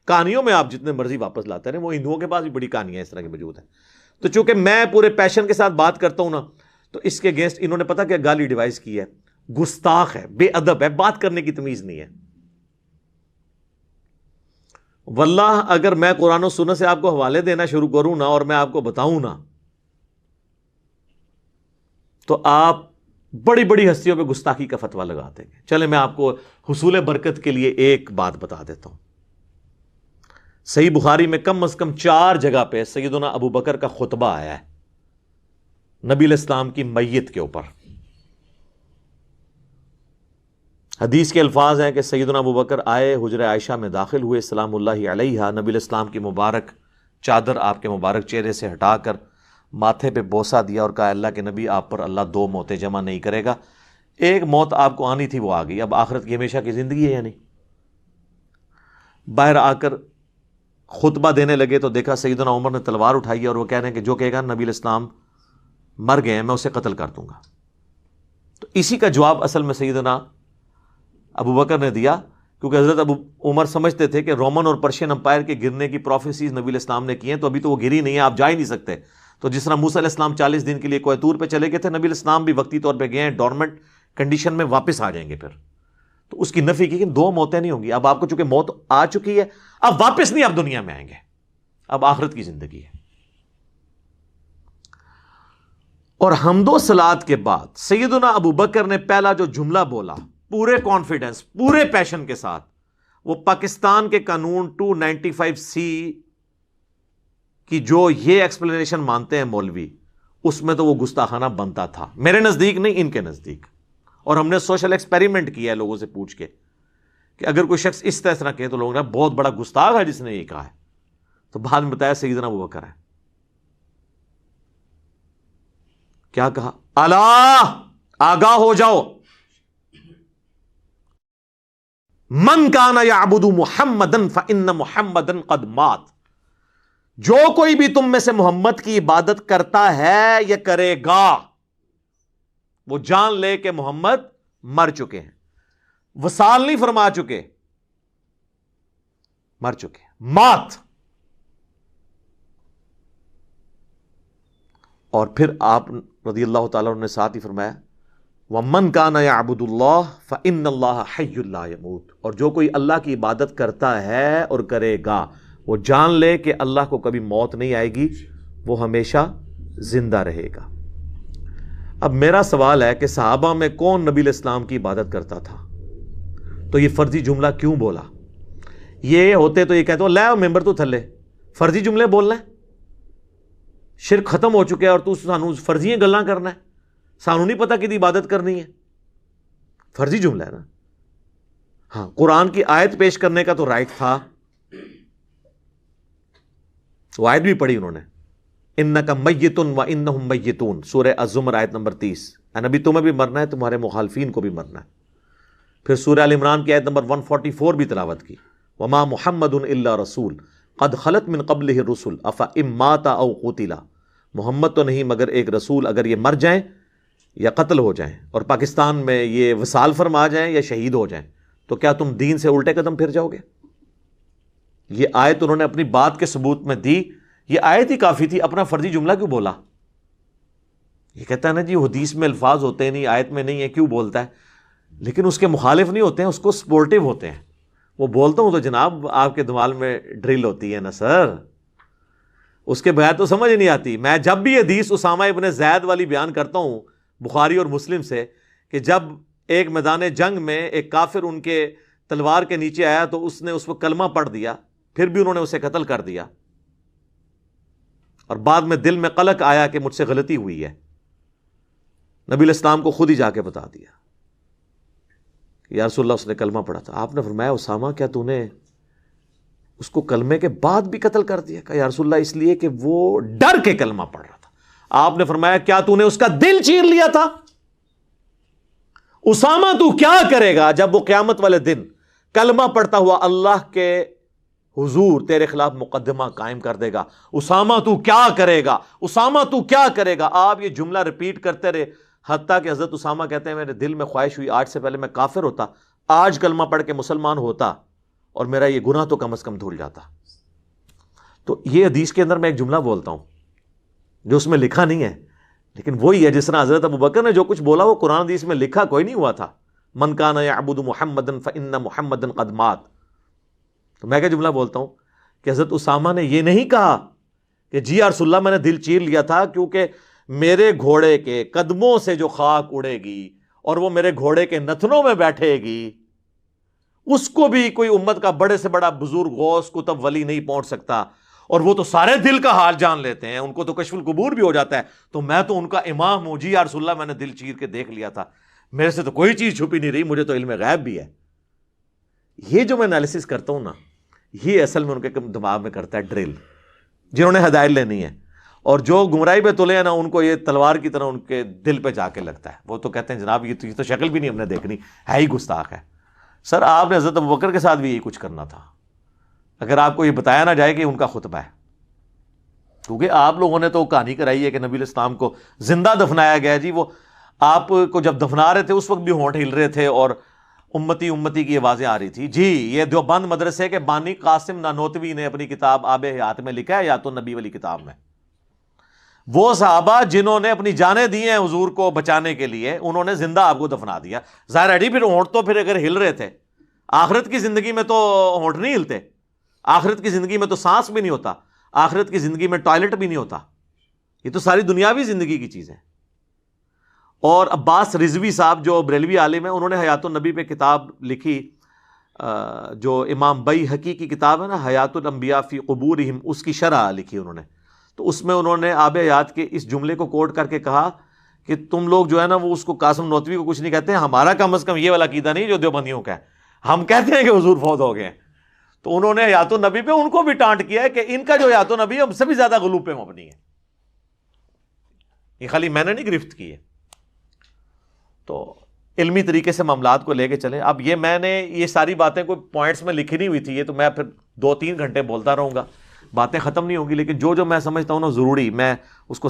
کہانیوں میں آپ جتنے مرضی واپس لاتے رہیں، وہ ہندوؤں کے پاس بھی بڑی کہانیاں اس طرح کی موجود ہیں. تو چونکہ میں پورے پیشن کے ساتھ بات کرتا ہوں نا، تو اس کے اگینسٹ انہوں نے پتہ کیا گالی ڈیوائس کی ہے، گستاخ ہے، بے ادب ہے، بات کرنے کی تمیز نہیں ہے. واللہ اگر میں قرآن و سنت سے آپ کو حوالے دینا شروع کروں نا اور میں آپ کو بتاؤں نا، تو آپ بڑی بڑی ہستیوں پہ گستاخی کا فتویٰ لگا دیں گے. چلے میں آپ کو حصول برکت کے لیے ایک بات بتا دیتا ہوں. صحیح بخاری میں کم از کم 4 جگہ پہ سیدنا ابو بکر کا خطبہ آیا ہے نبی علیہ السلام کی میت کے اوپر. حدیث کے الفاظ ہیں کہ سیدنا ابو بکر آئے، حجرہ عائشہ میں داخل ہوئے، سلام اللہ علیہا، نبی علیہ السلام کی مبارک چادر آپ کے مبارک چہرے سے ہٹا کر ماتھے پہ بوسہ دیا اور کہا اللہ کے نبی آپ پر اللہ 2 موتیں جمع نہیں کرے گا. ایک موت آپ کو آنی تھی وہ آ گئی، اب آخرت کی ہمیشہ کی زندگی ہے یا نہیں. باہر آ کر خطبہ دینے لگے تو دیکھا سیدنا عمر نے تلوار اٹھائی اور وہ کہہ رہے ہیں کہ جو کہے گا نبی علیہ السلام مر گئے ہیں میں اسے قتل کر دوں گا. تو اسی کا جواب اصل میں سیدنا ابو بکر نے دیا، کیونکہ حضرت ابو عمر سمجھتے تھے کہ رومن اور پرشین امپائر کے گرنے کی پروفیسیز نبی علیہ السلام نے کی ہیں، تو ابھی تو وہ گری نہیں ہے، آپ جا ہی نہیں سکتے. تو جس طرح موسیٰ علیہ السلام 40 دن کے لیے کوہ طور پہ چلے گئے تھے، نبی علیہ السلام بھی وقتی طور پہ گئے ہیں، ڈورمنٹ کنڈیشن میں واپس آ جائیں گے پھر. تو اس کی نفی کی کہ 2 موتیں نہیں ہوں گی. اب آپ کو چونکہ موت آ چکی ہے، اب واپس نہیں آپ دنیا میں آئیں گے، اب آخرت کی زندگی ہے. اور حمد و صلات کے بعد سیدنا ابو بکر نے پہلا جو جملہ بولا پورے کانفیڈنس، پورے پیشن کے ساتھ، وہ پاکستان کے قانون 295C کی جو یہ ایکسپلینیشن مانتے ہیں مولوی، اس میں تو وہ گستاخانہ بنتا تھا. میرے نزدیک نہیں، ان کے نزدیک. اور ہم نے سوشل ایکسپیریمنٹ کیا ہے لوگوں سے پوچھ کے کہ اگر کوئی شخص اس طرح کہے تو لوگوں نے بہت بڑا گستاخ ہے جس نے یہ کہا ہے. تو بعد میں بتایا سیدنا ابو بکر ہے. کیا کہا؟ الا آگاہ ہو جاؤ، من کان یعبد محمدا فان محمدا قد مات. جو کوئی بھی تم میں سے محمد کی عبادت کرتا ہے یا کرے گا، وہ جان لے کہ محمد مر چکے ہیں. وصال نہیں فرما چکے، مر چکے ہیں. مات. اور پھر آپ رضی اللہ تعالیٰ عنہ نے ساتھ ہی فرمایا وَمَنْ كَانَ يَعْبُدُ اللَّهَ فَإِنَّ اللَّهَ حَيٌّ لَا يَمُوتُ. اور جو کوئی اللہ کی عبادت کرتا ہے اور کرے گا، وہ جان لے کہ اللہ کو کبھی موت نہیں آئے گی، وہ ہمیشہ زندہ رہے گا. اب میرا سوال ہے کہ صحابہ میں کون نبی علیہ السلام کی عبادت کرتا تھا؟ تو یہ فرضی جملہ کیوں بولا؟ یہ ہوتے تو یہ کہتے ہو لے ممبر تو تھلے فرضی جملے بولنا ہے، شرک ختم ہو چکے اور تو سانو فرضی گلاں کرنا ہے، سانو نہیں پتا کہ عبادت کرنی ہے. فرضی جملہ ہے نا. ہاں قرآن کی آیت پیش کرنے کا تو رائٹ تھا، وہ آیت بھی پڑھی انہوں نے، انک میت وانہم میتون، سورہ الزمر آیت نمبر 30. اے نبی تمہیں بھی مرنا ہے، تمہارے مخالفین کو بھی مرنا ہے. پھر سورہ ال عمران کی آیت نمبر 144 بھی تلاوت کی، وما محمد الا رسول قد خلت من قبلہ الرسل افئن مات او قتل. محمد تو نہیں مگر ایک رسول، اگر یہ مر جائیں یا قتل ہو جائیں اور پاکستان میں یہ وصال فرما جائیں یا شہید ہو جائیں، تو کیا تم دین سے الٹے قدم پھر جاؤ گے؟ یہ آیت انہوں نے اپنی بات کے ثبوت میں دی. یہ آیت ہی کافی تھی، اپنا فرضی جملہ کیوں بولا؟ یہ کہتا ہے نا جی حدیث میں الفاظ ہوتے ہیں نہیں، آیت میں نہیں ہے، کیوں بولتا ہے؟ لیکن اس کے مخالف نہیں ہوتے ہیں، اس کو سپورٹیو ہوتے ہیں. وہ بولتا ہوں تو جناب آپ کے دماغ میں ڈرل ہوتی ہے نا سر، اس کے بغیر تو سمجھ نہیں آتی. میں جب بھی حدیث اسامہ ابن زید والی بیان کرتا ہوں بخاری اور مسلم سے، کہ جب ایک میدان جنگ میں ایک کافر ان کے تلوار کے نیچے آیا تو اس نے اس کو کلمہ پڑھ دیا، پھر بھی انہوں نے اسے قتل کر دیا، اور بعد میں دل میں قلق آیا کہ مجھ سے غلطی ہوئی ہے، نبی علیہ السلام کو خود ہی جا کے بتا دیا یا رسول اللہ اس نے کلمہ پڑھا تھا. آپ نے فرمایا اسامہ کیا تو نے اس کو کلمے کے بعد بھی قتل کر دیا؟ کہا یا رسول اللہ اس لیے کہ وہ ڈر کے کلمہ پڑھ رہا تھا. آپ نے فرمایا کیا تو نے اس کا دل چیر لیا تھا؟ اسامہ تو کیا کرے گا جب وہ قیامت والے دن کلمہ پڑھتا ہوا اللہ کے حضور تیرے خلاف مقدمہ قائم کر دے گا؟ اسامہ تو کیا کرے گا؟ اسامہ تو کیا کرے گا؟ آپ یہ جملہ ریپیٹ کرتے رہے، حتیٰ کہ حضرت اسامہ کہتے ہیں میرے دل میں خواہش ہوئی آج سے پہلے میں کافر ہوتا، آج کلمہ پڑھ کے مسلمان ہوتا اور میرا یہ گناہ تو کم از کم دھل جاتا. تو یہ حدیث کے اندر میں ایک جملہ بولتا ہوں جو اس میں لکھا نہیں ہے، لیکن وہی ہے جس طرح حضرت ابوبکر نے جو کچھ بولا وہ قرآن حدیث میں لکھا کوئی نہیں ہوا تھا. من کان یعبد محمدا فإن محمدا قد مات. تو میں کیا جملہ بولتا ہوں کہ حضرت اسامہ نے یہ نہیں کہا کہ جی یا رسول اللہ میں نے دل چیر لیا تھا کیونکہ میرے گھوڑے کے قدموں سے جو خاک اڑے گی اور وہ میرے گھوڑے کے نتنوں میں بیٹھے گی اس کو بھی کوئی امت کا بڑے سے بڑا بزرگ غوث کتب ولی نہیں پہنچ سکتا، اور وہ تو سارے دل کا حال جان لیتے ہیں، ان کو تو کشف القبور بھی ہو جاتا ہے، تو میں تو ان کا امام ہوں جی یا رسول اللہ میں نے دل چیر کے دیکھ لیا تھا، میرے سے تو کوئی چیز چھپی نہیں رہی، مجھے تو علم غیب بھی ہے. یہ جو میں انالیسس کرتا ہوں نا، یہ اصل میں ان کے دماغ میں کرتا ہے ڈرل، جنہوں نے ہدایت لینی ہے، اور جو گمراہی پہ تلے ہیں نا ان کو یہ تلوار کی طرح ان کے دل پہ جا کے لگتا ہے. وہ تو کہتے ہیں جناب یہ تو شکل بھی نہیں ہم نے دیکھنی، ہے ہی گستاخ ہے. سر آپ نے حضرت ابوبکر کے ساتھ بھی یہی کچھ کرنا تھا اگر آپ کو یہ بتایا نہ جائے کہ ان کا خطبہ ہے. کیونکہ آپ لوگوں نے تو کہانی کرائی ہے کہ نبی علیہ السلام کو زندہ دفنایا گیا. جی وہ آپ کو جب دفنا رہے تھے اس وقت بھی ہونٹ ہل رہے تھے اور امتی امتی کی آوازیں آ رہی تھی. جی یہ دیوبند مدرسے کے بانی قاسم نانوتوی نے اپنی کتاب آب حیات میں لکھا ہے، یا تو نبی والی کتاب میں، وہ صحابہ جنہوں نے اپنی جانیں دی ہیں حضور کو بچانے کے لیے انہوں نے زندہ آپ کو دفنا دیا. ظاہر ہے پھر ہونٹ تو پھر اگر ہل رہے تھے، آخرت کی زندگی میں تو ہونٹ نہیں ہلتے، آخرت کی زندگی میں تو سانس بھی نہیں ہوتا، آخرت کی زندگی میں ٹوائلٹ بھی نہیں ہوتا، یہ تو ساری دنیاوی زندگی کی چیز ہے. اور عباس رضوی صاحب جو بریلوی عالم ہیں انہوں نے حیات النبی پہ کتاب لکھی، جو امام بیہقی کی کتاب ہے نا حیات الانبیاء فی قبورہم، اس کی شرح لکھی انہوں نے. تو اس میں انہوں نے آب حیات کے اس جملے کو کوٹ کر کے کہا کہ تم لوگ جو ہے نا وہ اس کو قاسم نانوتوی کو کچھ نہیں کہتے، ہمارا کم از کم یہ والا عقیدہ نہیں جو دیوبندیوں کا ہے، ہم کہتے ہیں کہ حضور فوت ہو گئے ہیں. تو انہوں نے حیات النبی پہ ان کو بھی ٹانٹ کیا ہے کہ ان کا جو حیات النبی ہے ہم سے بھی زیادہ غلو پہ مبنی ہے. یہ خالی میں نے نہیں گرفت کی ہے. تو علمی طریقے سے معاملات کو لے کے چلیں. اب یہ میں نے یہ ساری باتیں کوئی پوائنٹس میں لکھی نہیں ہوئی تھی، یہ تو میں پھر 2-3 گھنٹے بولتا رہوں گا، باتیں ختم نہیں ہوں گی، لیکن جو میں سمجھتا ہوں نا ضروری میں اس کو